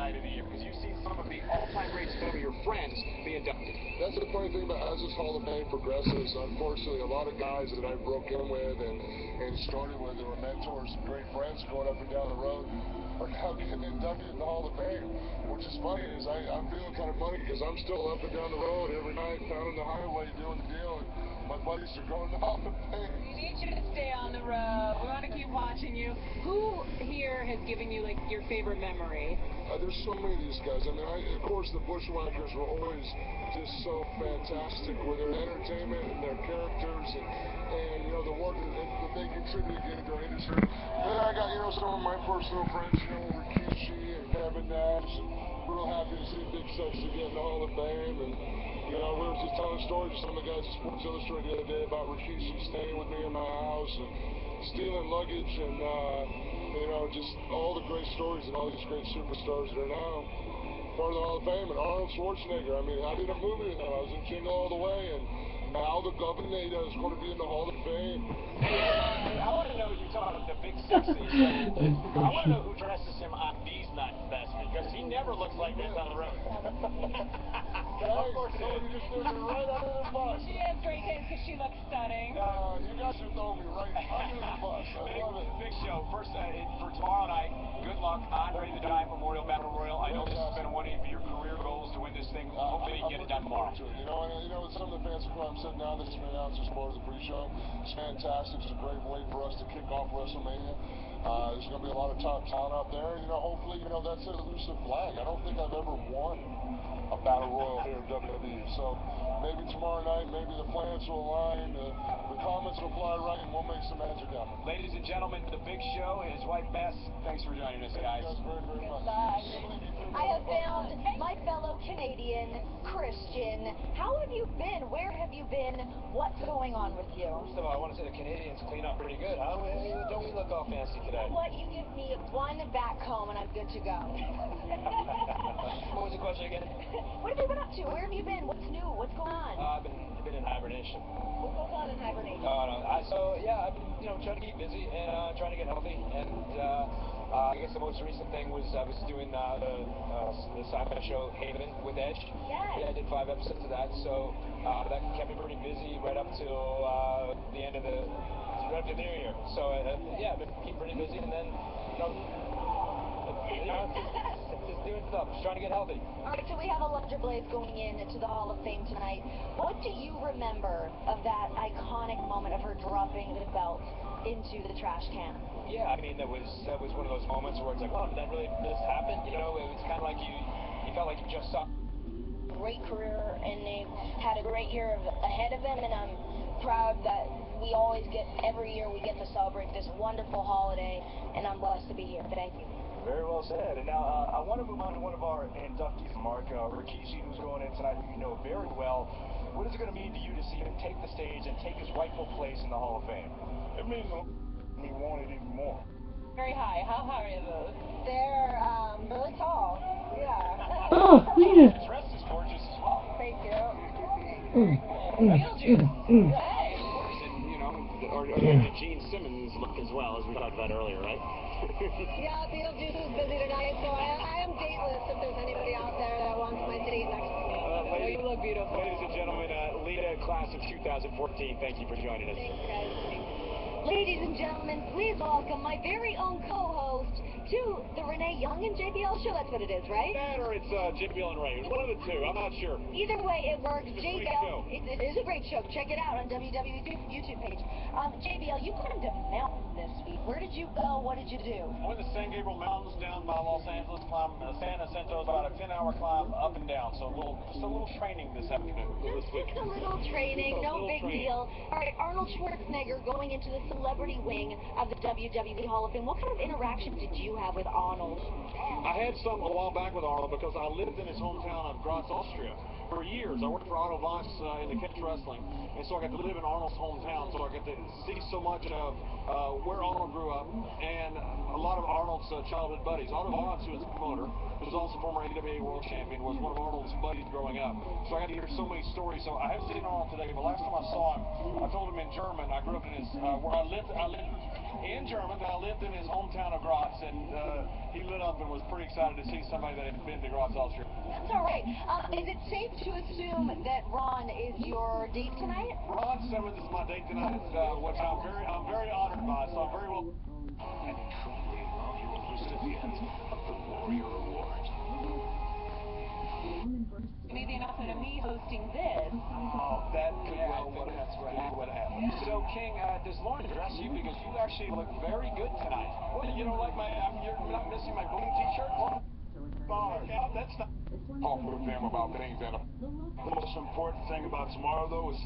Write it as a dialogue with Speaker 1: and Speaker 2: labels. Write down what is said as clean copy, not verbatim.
Speaker 1: night of the year? Because you've seen some of the all-time greats, some of your friends be inducted.
Speaker 2: That's the funny thing about as this Hall of Fame progresses. Unfortunately, a lot of guys that I broke in with and started with that were mentors and great friends going up and down the road are now getting inducted in the Hall of Fame. Which is funny, is I'm feeling kind of funny because I'm still up and down the road every night, pounding the highway, doing the deal, and my buddies are going to the Hall of Fame.
Speaker 3: We need you to stay on the road. We want to keep watching you. Who here has given you, like, your favorite memory?
Speaker 2: There's so many of these guys. I mean, of course, the Bushwhackers were always just so fantastic with their entertainment and their characters and you know, the work that they contributed to our industry. Then I got, you know, some of my personal friends, you know, Rikishi and Kevin Nash, and real happy to see Big Sexy get in the Hall of Fame. And, you know, we were just telling stories to some of the guys at Sports Illustrated the other day about Rikishi staying with me in my house and stealing luggage and, you know, just all the great stories and all these great superstars that are now part of the Hall of Fame. And Arnold Schwarzenegger, I mean, I did a movie with him. I was in Jingle All the Way, and now the Governor is going to be in the Hall of Fame.
Speaker 1: Hey, I want to know, you talking about the Big Sexy. I want to know who dresses him on these nights best, because he never looks like this on the road. Of course,
Speaker 2: you just threw me right under the bus.
Speaker 3: She has great taste because she looks stunning.
Speaker 2: You guys should throw me right under the bus. I love it.
Speaker 1: Big show. First, for tomorrow night, good luck. Andre the Giant Memorial Battle Royal. I know this has been one of your career goals to win this thing. Hopefully you get it done tomorrow.
Speaker 2: You know, some of the fans are I'm sitting down, this is been announced as far as the pre-show. It's fantastic. It's a great way for us to kick off WrestleMania. There's going to be a lot of top talent out there. You know, hopefully, you know, that's an elusive flag. I don't think I've ever won a Battle Royal here in WWE. So maybe tomorrow night, maybe the planets will align, the comments will fly right, and we'll make some magic happen.
Speaker 1: Ladies and gentlemen, the Big Show, his wife Bess. Thanks for joining us, guys.
Speaker 2: Thank you guys very, very much.
Speaker 4: I have found my fellow Canadian, Christian. How have you been? Where have you been? What's going on with you?
Speaker 1: First of all, I want to say the Canadians clean up pretty good, huh? Don't we look all fancy today?
Speaker 4: What? You give me one back home and I'm good to go.
Speaker 1: What was the question again?
Speaker 4: What have you been up to? Where have you been? What's new? What's going on?
Speaker 1: I've been in hibernation.
Speaker 4: What goes on in hibernation?
Speaker 1: So yeah, I've been, you know, trying to keep busy and trying to get healthy. And I guess the most recent thing was I was doing the sci-fi show Haven with Edge.
Speaker 4: Yes.
Speaker 1: Yeah, I did 5 episodes of that. So that kept me pretty busy right up till the end of the new year. So yeah, I've been keeping pretty busy, and then just doing stuff, just trying to get healthy.
Speaker 4: All right, so we have Electra Blades going into the Hall of Fame tonight. What do you remember of that iconic moment of her dropping the belt into the trash can?
Speaker 1: Yeah, I mean, that was one of those moments where it's like, wow, did that really just happen? You know, it was kind of like you felt like you just saw.
Speaker 4: Great career, and they had a great year ahead of them, and I'm proud that we always get, every year we get to celebrate this wonderful holiday, and I'm blessed to be here. Thank you.
Speaker 5: Very well said. And now I want to move on to one of our inductees, Mark Rikishi, who's going in tonight, who you know very well. What is it going to mean to you to see him take the stage and take his rightful place in the Hall of Fame?
Speaker 2: It means we want it even more.
Speaker 3: Very high. How high are those?
Speaker 4: They're really tall. Yeah.
Speaker 6: Oh, look at
Speaker 1: The dress is gorgeous as well.
Speaker 4: Thank you.
Speaker 3: Hey.
Speaker 1: You know, or the Gene Simmons look as well, as we talked about earlier, right?
Speaker 4: Yeah, Beetlejuice is busy tonight, so I am dateless if there's anybody out there that wants my titties next to me.
Speaker 3: You look beautiful.
Speaker 1: Ladies and gentlemen, Lita, class of 2014, thank you for joining us.
Speaker 4: Thanks, guys. Ladies and gentlemen, please welcome my very own co-host to the Renee Young and JBL show. That's what it is, right?
Speaker 1: That or it's JBL and Ray. One of the two. I'm not sure.
Speaker 4: Either way, it works.
Speaker 1: It's a great
Speaker 4: JBL,
Speaker 1: show.
Speaker 4: it is a great show. Check it out on WWE's YouTube page. JBL, you climbed a mountain this week. Where did you go? What did you do?
Speaker 5: I went to San Gabriel Mountains down by Los Angeles, climbed San Jacinto, about a 10-hour climb up and down. So just a little training this afternoon.
Speaker 4: Just a little training, no big deal. All right, Arnold Schwarzenegger going into the celebrity wing of the WWE Hall of Fame. What kind of interaction did you have with Arnold?
Speaker 5: I had some a while back with Arnold because I lived in his hometown of Graz, Austria. For years, I worked for Otto Voss in the catch wrestling, and so I got to live in Arnold's hometown, so I got to see so much of where Arnold grew up, and a lot of Arnold's childhood buddies. Otto Voss, who was a promoter, who was also former AWA World Champion, was one of Arnold's buddies growing up. So I got to hear so many stories. So I haven't seen Arnold today, but last time I saw him, I told him in German. I grew up in his, where I lived in German, but I lived in his hometown of Graz, and he lit up and was pretty excited to see somebody that had been to Graz, Austria.
Speaker 3: That's all right. Is it safe to assume that Ron is your date tonight?
Speaker 5: Ron Simmons is my date tonight, which I'm very honored by, so I'm very well.
Speaker 6: And truly inaugural recipient of the Warrior Award.
Speaker 3: You made the announcement of me hosting this.
Speaker 5: Oh, that could well what happened. So, King, does Lauren dress you because you actually look very good tonight? Well, you don't like you're not missing my boom t-shirt? Yeah, that's not.
Speaker 2: Talk with them about things that are. The most important thing about tomorrow, though, is